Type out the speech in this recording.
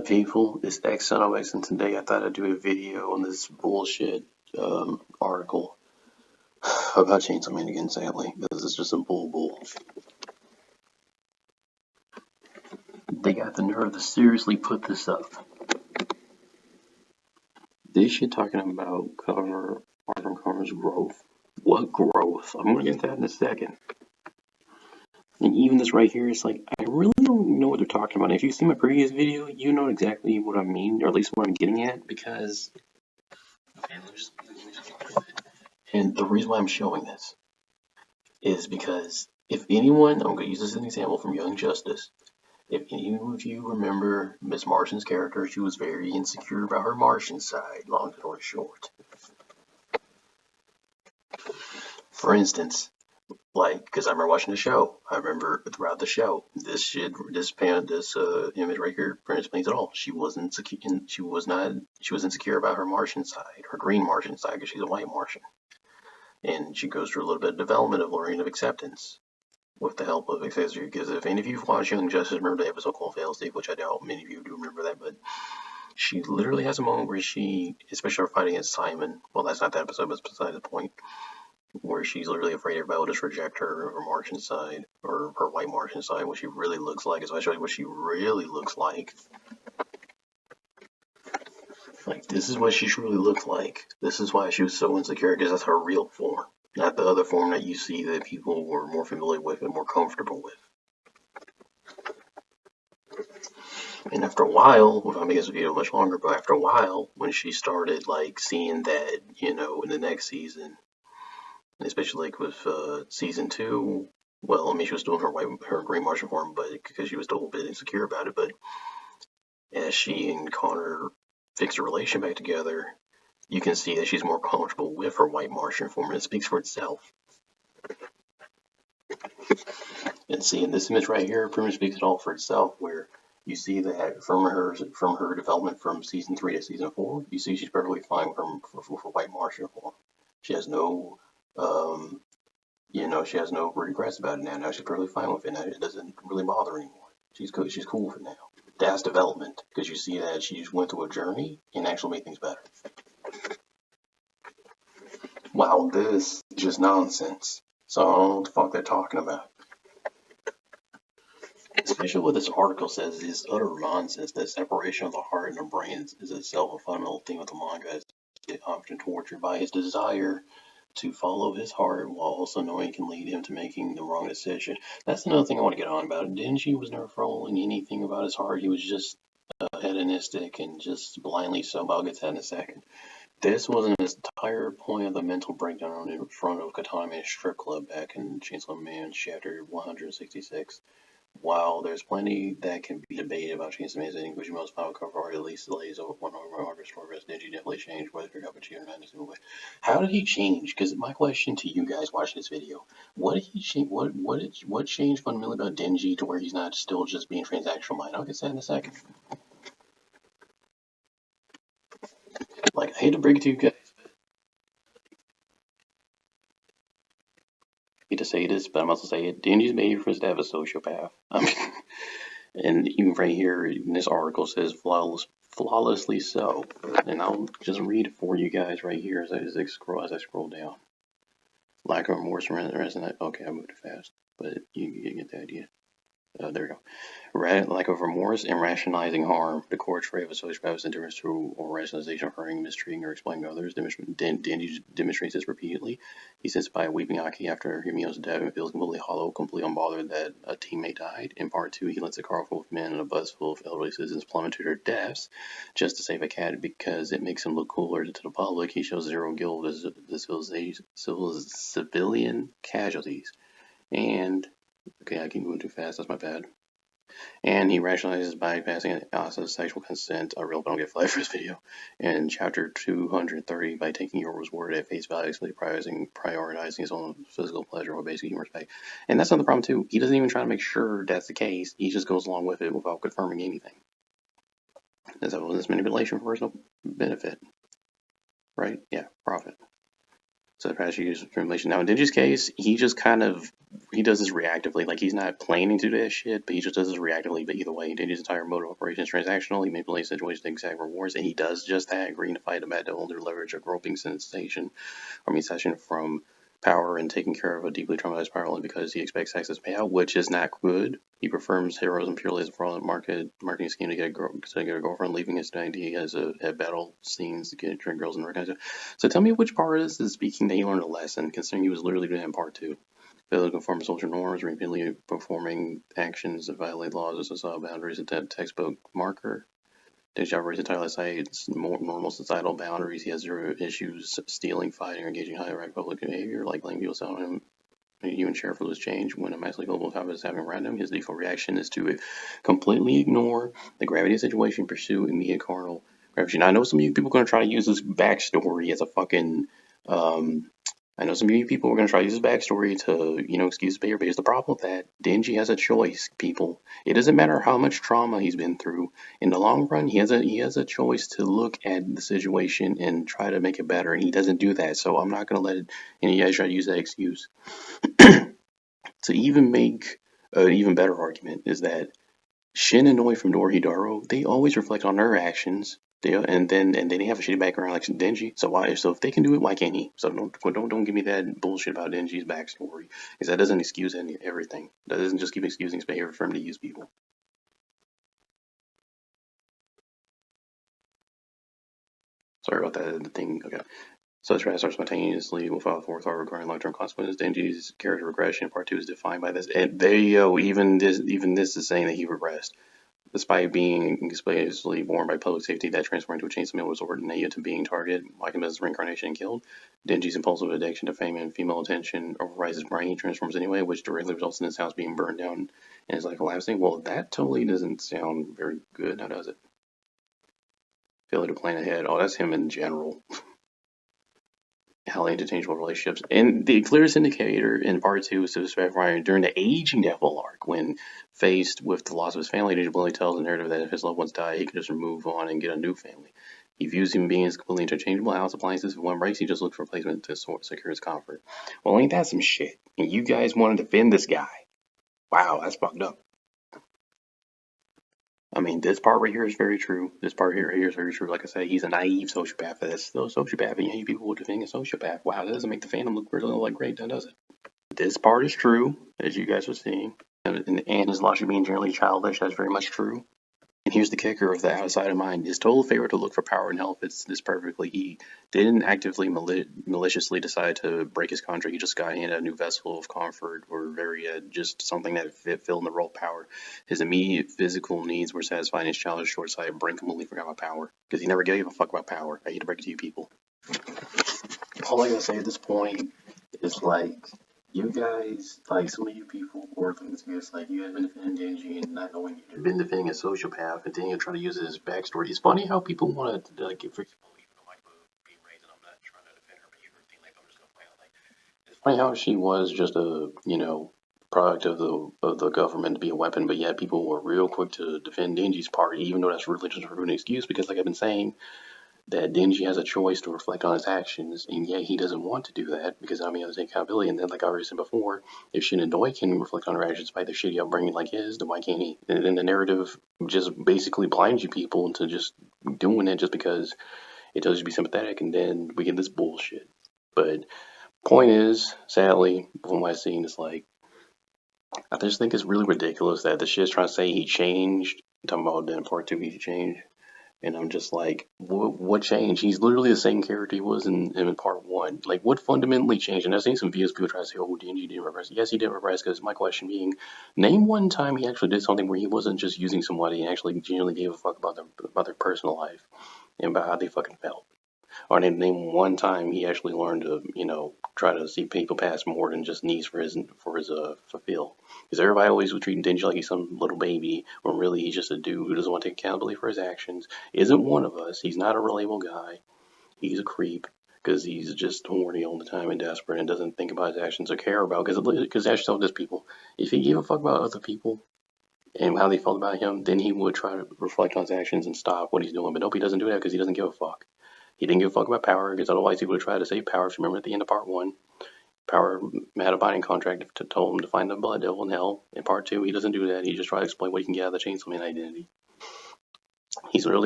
people? It's XNOX, and today I thought I'd do a video on this bullshit article about Chainsaw Man again, sadly, because it's just a bull. They got the nerve to seriously put this up. This shit talking about cover Arkham Cover's growth. What growth? I'm gonna get into that in a second. And even this right here is like, I really don't know what they're talking about. If you see my previous video, you know exactly what I mean, or at least what I'm getting at, because... And the reason why I'm showing this is because if anyone, I'm going to use this as an example from Young Justice, if any of you remember Miss Martian's character, she was very insecure about her Martian side, long story short. For instance, like, because I remember watching the show, I remember throughout the show, this image right here pretty much explains it all. She was insecure about her Martian side, her green Martian side, because she's a white Martian. And she goes through a little bit of development of learning of acceptance with the help of accessory. Because if any of you watch Young Justice, remember the episode called Failsafe, which I doubt many of you do remember that, but she literally has a moment where she, especially her fighting against Simon, well, that's not the episode, but it's beside the point, where she's literally afraid everybody will just reject her Martian side, or her white Martian side, what she really looks like. So I show you what she really looks like. Like, this is what she truly looked like. This is why she was so insecure, because that's her real form. Not the other form that you see that people were more familiar with and more comfortable with. And after a while, if I make this video much longer, but after a while, when she started, like, seeing that, you know, in the next season, especially, like, with season 2, well, I mean, she was doing her green Martian form, but because she was still a bit insecure about it, but as she and Connor fixed a relation back together, you can see that she's more comfortable with her white Martian form, and it speaks for itself. And see, in this image right here, pretty much speaks it all for itself, where you see that from her development from season 3 to season 4, you see she's perfectly fine for white Martian form. She has no, she has no regrets about it now. Now she's perfectly fine with it. Now it doesn't really bother her anymore. She's good. She's cool with it now. That's development, because you see that she just went through a journey and actually made things better. Wow, this is just nonsense. So I don't know what the fuck they're talking about. Especially what this article says is utter nonsense that separation of the heart and the brain is itself a fundamental theme of the manga, as often tortured by his desire to follow his heart while also knowing it can lead him to making the wrong decision. That's another thing I want to get on about. Denji was never following anything about his heart. He was just hedonistic and just blindly so. But I'll get to that in a second. This was an entire point of the mental breakdown in front of Katana's strip club back in Chainsaw Man chapter 166. While there's plenty that can be debated about Chainsaw Man's ending, which most final cover art at least lays over one over August for Denji definitely changed, whether it got or not in a single way. How did he change? Because my question to you guys watching this video, what did he change? What changed fundamentally about Denji to where he's not still just being transactional mind? I'll get to that in a second. Like, I hate to break it to you guys. I hate to say this, but I'm also say it. Denji's made for us to have a sociopath. I mean, and even right here in this article says flawlessly so. And I'll just read it for you guys right here as I scroll down. Lack of remorse and resonate. Okay, I moved fast, but you get the idea. There we go. Lack of remorse and rationalizing harm. The core trait of a sociopath's indifference to or rationalization of hurting, mistreating, or explaining others. Denji demonstrates this repeatedly. He sits by weeping Aki after Himio's death and feels completely hollow, completely unbothered that a teammate died. In part 2, he lets a car full of men and a bus full of elderly citizens plummet to their deaths just to save a cat because it makes him look cooler to the public. He shows zero guilt of the civilian casualties. And okay, I keep moving too fast. That's my bad. And he rationalizes bypassing Asa's sexual consent. I really don't get flagged for this video. In chapter 230, by taking Yorba's word at face value, prioritizing his own physical pleasure or basic human respect. And that's another problem too. He doesn't even try to make sure that's the case. He just goes along with it without confirming anything. And so this manipulation for personal benefit. Right? Yeah, profit. So that's use translation. Now in Denji's case, he does this reactively. Like he's not planning to do that shit, but he just does this reactively. But either way, Denji's entire mode of operation is transactional. He manipulates situations to exact rewards, and he does just that, agreeing to fight a battle under leverage a groping sensation session from power and taking care of a deeply traumatized power only because he expects access payout, which is not good. He prefers heroism purely as a fraudulent marketing scheme to get a girlfriend, leaving his identity as at battle scenes to get trick girls and recognize it. So tell me which part of this is speaking that he learned a lesson, considering he was literally doing that in part two. Failing to conform to social norms, repeatedly performing actions that violate laws or societal boundaries, a textbook marker. Denji operates entirely outside more normal societal boundaries. He has zero issues stealing, fighting, or engaging high rank public behavior, like letting people sound him. Even share for this change when a massively global topic is happening random. His default reaction is to completely ignore the gravity of the situation, pursue immediate carnal gratification. I know some of you people are going to try to use this backstory as a fucking I know some of you people are going to try to use his backstory to, excuse his behavior, but here's the problem with that. Denji has a choice, people. It doesn't matter how much trauma he's been through. In the long run, he has a choice to look at the situation and try to make it better, and he doesn't do that. So I'm not going to let any of you guys try to use that excuse. To even make an even better argument is that Shin and Noi from Dorohedoro, they always reflect on their actions. And then they have a shitty background like Denji. So if they can do it, why can't he? So don't give me that bullshit about Denji's backstory, because that doesn't excuse everything. That doesn't just keep excusing his behavior for him to use people. Sorry about that. The thing. Okay. Such transfer spontaneously without forethought regarding long-term consequences. Denji's character regression in part two is defined by this. And there you go. Even this is saying that he regressed. Despite being explicitly born by public safety that transformed into a chainsaw resort and to being targeted, like him as reincarnation and killed, Denji's impulsive addiction to fame and female attention overrides his brain. He transforms anyway, which directly results in his house being burned down and his life collapsing. Well, that totally doesn't sound very good, now does it? Failure to plan ahead. Oh, that's him in general. Highly interchangeable relationships. And the clearest indicator in part two is to Ryan during the aging devil arc, when faced with the loss of his family, Ninja Billy tells the narrative that if his loved ones die, he can just move on and get a new family. He views human beings as completely interchangeable house appliances. If one breaks, he just looks for replacement to secure his comfort. Well, ain't that some shit? And you guys want to defend this guy? Wow, that's fucked up. I mean, this part right here is very true. This part here is very true. Like I said, he's a naive sociopath. That's still a sociopath, and yeah, people will defend a sociopath. Wow, that doesn't make the fandom look really like great, does it? This part is true, as you guys are seeing. And his logic being generally childish, that's very much true. And here's the kicker of the outside of mind. His total failure to look for power and health fits this perfectly. He didn't actively maliciously decide to break his contract. He just got handed a new vessel of comfort or very just something that filled in the role of power. His immediate physical needs were satisfied, and his childish short sighted brain completely forgot about power. Because he never gave a fuck about power. I hate to break it to you people. All I gotta say at this point is like, you guys, like some of you people who are thinking to this, like you guys been defending Denji and not knowing you've been defending a sociopath, and then you try to use his backstory. It's funny how people want to like get freaking even though I being raised, and I'm not trying to defend her behavior or anything like I'm just gonna point out like it's funny how she was just a product of the government to be a weapon, but yet people were real quick to defend Denji's part, even though that's really just an excuse. Because like I've been saying, that Denji has a choice to reflect on his actions, and yet he doesn't want to do that because I mean, he has to take accountability. And then, like I already said before, if Shinadoi can reflect on her actions by the shitty upbringing like his, then why can't he? And then the narrative just basically blinds you people into just doing it just because it tells you to be sympathetic, and then we get this bullshit. But point is, sadly, from what I've seen, it's like I just think it's really ridiculous that the shit's trying to say he changed. I'm talking about then part two, he changed. And I'm just like, what changed? He's literally the same character he was in part one. Like, what fundamentally changed? And I've seen some videos people try to say, oh, Denji didn't regress. Yes, he did regress, because my question being, name one time he actually did something where he wasn't just using somebody and actually genuinely gave a fuck about their personal life and about how they fucking felt. Or name one time he actually learned to, try to see people past more than just needs for his fulfill. Because everybody always was treating Denji like he's some little baby, when really he's just a dude who doesn't want to take accountability for his actions. Isn't one of us. He's not a relatable guy. He's a creep because he's just horny all the time and desperate and doesn't think about his actions or care about. Because ask yourself this, people. If he gave a fuck about other people and how they felt about him, then he would try to reflect on his actions and stop what he's doing. But nope, he doesn't do that because he doesn't give a fuck. He didn't give a fuck about Power, because otherwise he would have tried to save Power. If you remember at the end of part 1, Power had a binding contract to tell him to find the Blood Devil in Hell. In part 2, he doesn't do that. He just tries to explain what he can get out of the Chainsaw Man identity. He's really